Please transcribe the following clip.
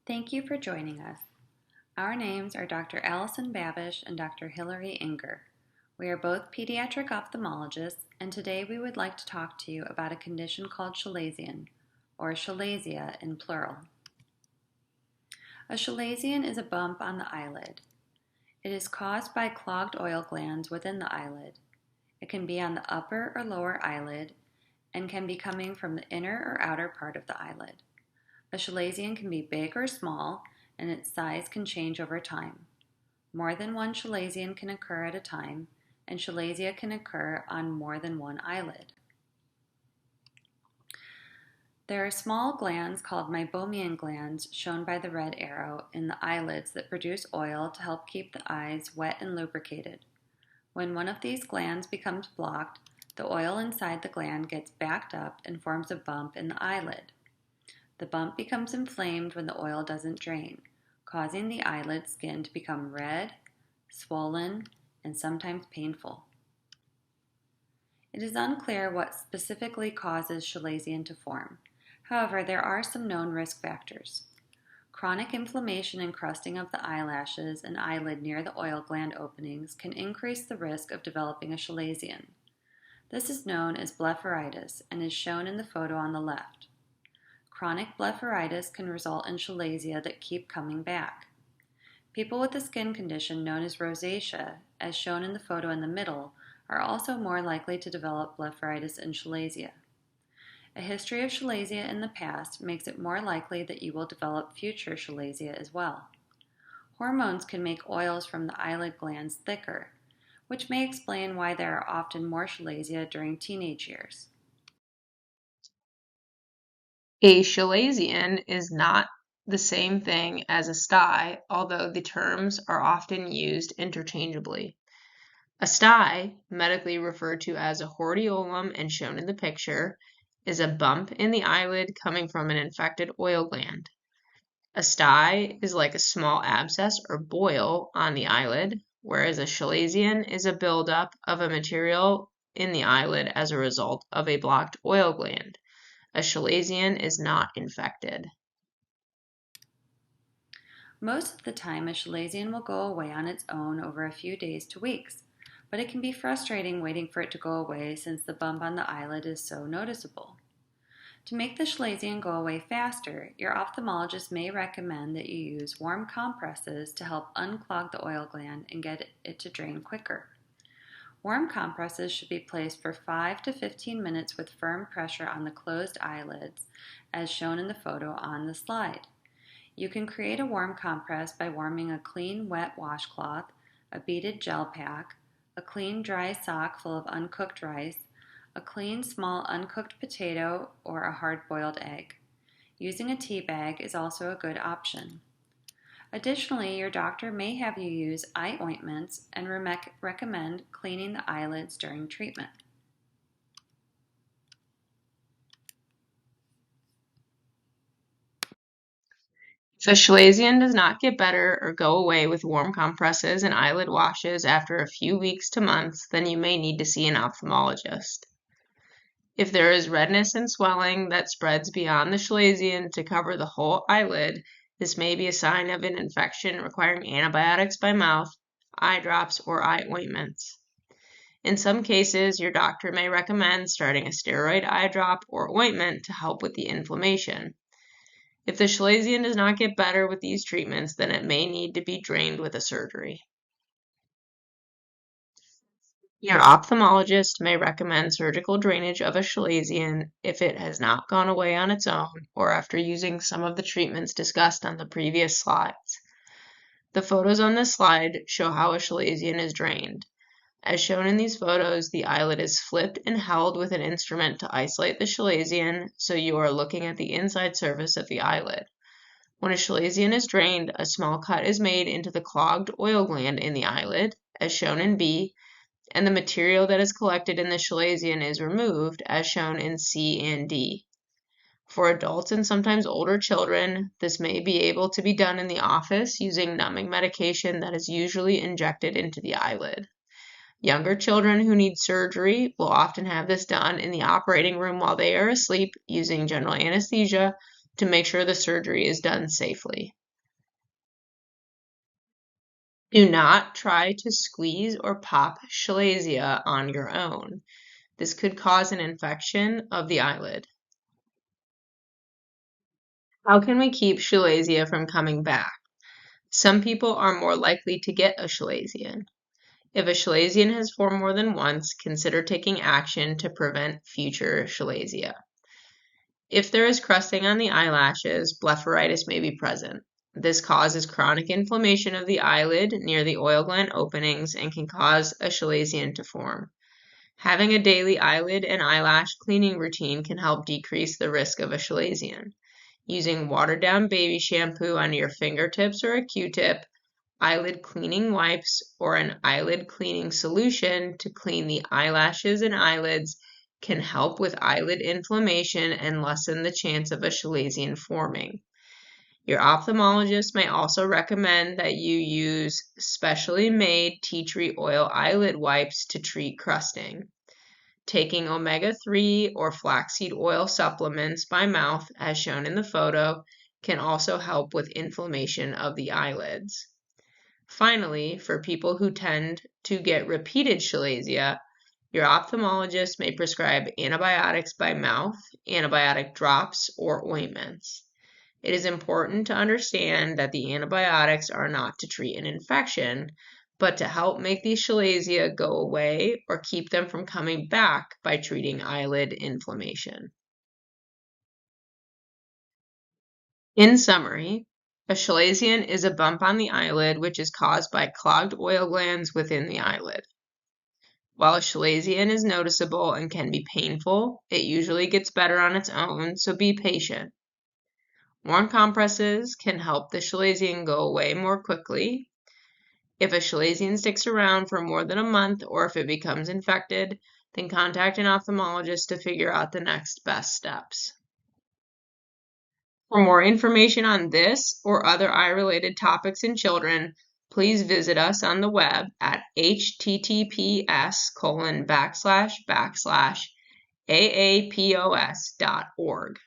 Thank you for joining us. Our names are Dr. Allison Babish and Dr. Hilary Inger. We are both pediatric ophthalmologists, and today we would like to talk to you about a condition called chalazion, or chalazia in plural. A chalazion is a bump on the eyelid. It is caused by clogged oil glands within the eyelid. It can be on the upper or lower eyelid and can be coming from the inner or outer part of the eyelid. A chalazion can be big or small, and its size can change over time. More than one chalazion can occur at a time, and chalazia can occur on more than one eyelid. There are small glands called meibomian glands, shown by the red arrow, in the eyelids that produce oil to help keep the eyes wet and lubricated. When one of these glands becomes blocked, the oil inside the gland gets backed up and forms a bump in the eyelid. The bump becomes inflamed when the oil doesn't drain, causing the eyelid skin to become red, swollen, and sometimes painful. It is unclear what specifically causes chalazion to form. However, there are some known risk factors. Chronic inflammation and crusting of the eyelashes and eyelid near the oil gland openings can increase the risk of developing a chalazion. This is known as blepharitis and is shown in the photo on the left. Chronic blepharitis can result in chalazia that keep coming back. People with a skin condition known as rosacea, as shown in the photo in the middle, are also more likely to develop blepharitis and chalazia. A history of chalazia in the past makes it more likely that you will develop future chalazia as well. Hormones can make oils from the eyelid glands thicker, which may explain why there are often more chalazia during teenage years. A chalazion is not the same thing as a stye, although the terms are often used interchangeably. A stye, medically referred to as a hordeolum and shown in the picture, is a bump in the eyelid coming from an infected oil gland. A stye is like a small abscess or boil on the eyelid, whereas a chalazion is a buildup of a material in the eyelid as a result of a blocked oil gland. A chalazion is not infected. Most of the time, a chalazion will go away on its own over a few days to weeks, but it can be frustrating waiting for it to go away since the bump on the eyelid is so noticeable. To make the chalazion go away faster, your ophthalmologist may recommend that you use warm compresses to help unclog the oil gland and get it to drain quicker. Warm compresses should be placed for 5 to 15 minutes with firm pressure on the closed eyelids, as shown in the photo on the slide. You can create a warm compress by warming a clean, wet washcloth, a beaded gel pack, a clean, dry sock full of uncooked rice, a clean, small, uncooked potato, or a hard-boiled egg. Using a tea bag is also a good option. Additionally, your doctor may have you use eye ointments and recommend cleaning the eyelids during treatment. If a chalazion does not get better or go away with warm compresses and eyelid washes after a few weeks to months, then you may need to see an ophthalmologist. If there is redness and swelling that spreads beyond the chalazion to cover the whole eyelid, this may be a sign of an infection requiring antibiotics by mouth, eye drops, or eye ointments. In some cases, your doctor may recommend starting a steroid eye drop or ointment to help with the inflammation. If the chalazion does not get better with these treatments, then it may need to be drained with a surgery. Your ophthalmologist may recommend surgical drainage of a chalazion if it has not gone away on its own or after using some of the treatments discussed on the previous slides. The photos on this slide show how a chalazion is drained. As shown in these photos, the eyelid is flipped and held with an instrument to isolate the chalazion, so you are looking at the inside surface of the eyelid. When a chalazion is drained, a small cut is made into the clogged oil gland in the eyelid, as shown in B, and the material that is collected in the chalazion is removed, as shown in C and D. For adults and sometimes older children, this may be able to be done in the office using numbing medication that is usually injected into the eyelid. Younger children who need surgery will often have this done in the operating room while they are asleep using general anesthesia to make sure the surgery is done safely. Do not try to squeeze or pop chalazia on your own. This could cause an infection of the eyelid. How can we keep chalazia from coming back? Some people are more likely to get a chalazion. If a chalazion has formed more than once, consider taking action to prevent future chalazia. If there is crusting on the eyelashes, blepharitis may be present. This causes chronic inflammation of the eyelid near the oil gland openings and can cause a chalazion to form. Having a daily eyelid and eyelash cleaning routine can help decrease the risk of a chalazion. Using watered-down baby shampoo on your fingertips or a Q-tip, eyelid cleaning wipes, or an eyelid cleaning solution to clean the eyelashes and eyelids can help with eyelid inflammation and lessen the chance of a chalazion forming. Your ophthalmologist may also recommend that you use specially made tea tree oil eyelid wipes to treat crusting. Taking omega-3 or flaxseed oil supplements by mouth, as shown in the photo, can also help with inflammation of the eyelids. Finally, for people who tend to get repeated chalazia, your ophthalmologist may prescribe antibiotics by mouth, antibiotic drops, or ointments. It is important to understand that the antibiotics are not to treat an infection, but to help make these chalazia go away or keep them from coming back by treating eyelid inflammation. In summary, a chalazion is a bump on the eyelid which is caused by clogged oil glands within the eyelid. While a chalazion is noticeable and can be painful, it usually gets better on its own, so be patient. Warm compresses can help the chalazion go away more quickly. If a chalazion sticks around for more than a month or if it becomes infected, then contact an ophthalmologist to figure out the next best steps. For more information on this or other eye-related topics in children, please visit us on the web at https://aapos.org.